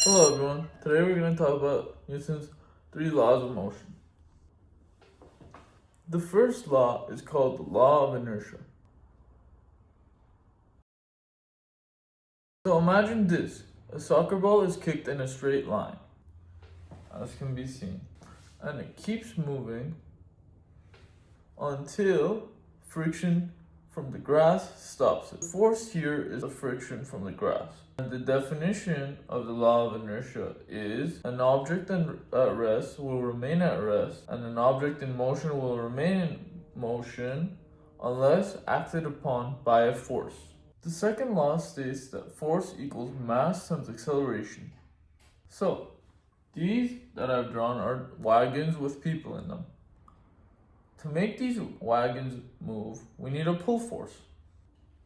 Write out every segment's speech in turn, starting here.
Hello everyone, today we're going to talk about Newton's 3 laws of motion. The first law is called the law of inertia. So imagine this, a soccer ball is kicked in a straight line, as can be seen, and it keeps moving until friction from the grass stops it. The force here is the friction from the grass. And the definition of the law of inertia is an object at rest will remain at rest, and an object in motion will remain in motion unless acted upon by a force. The second law states that force equals mass times acceleration. So, these that I've drawn are wagons with people in them. To make these wagons move, we need a pull force.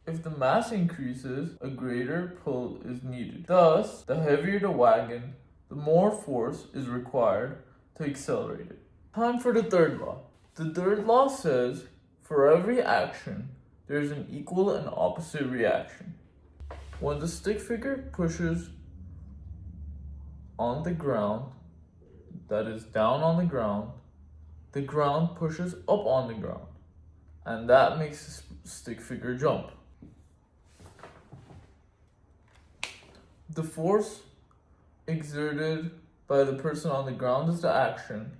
If the mass increases, a greater pull is needed. Thus, the heavier the wagon, the more force is required to accelerate it. Time for the third law. The third law says, for every action, there is an equal and opposite reaction. When the stick figure pushes on the ground, that is down on the ground pushes up on the ground, and that makes the stick figure jump. The force exerted by the person on the ground is the action,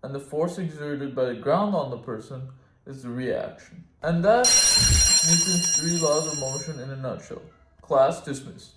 and the force exerted by the ground on the person is the reaction. And that's Newton's 3 laws of motion in a nutshell. Class dismissed.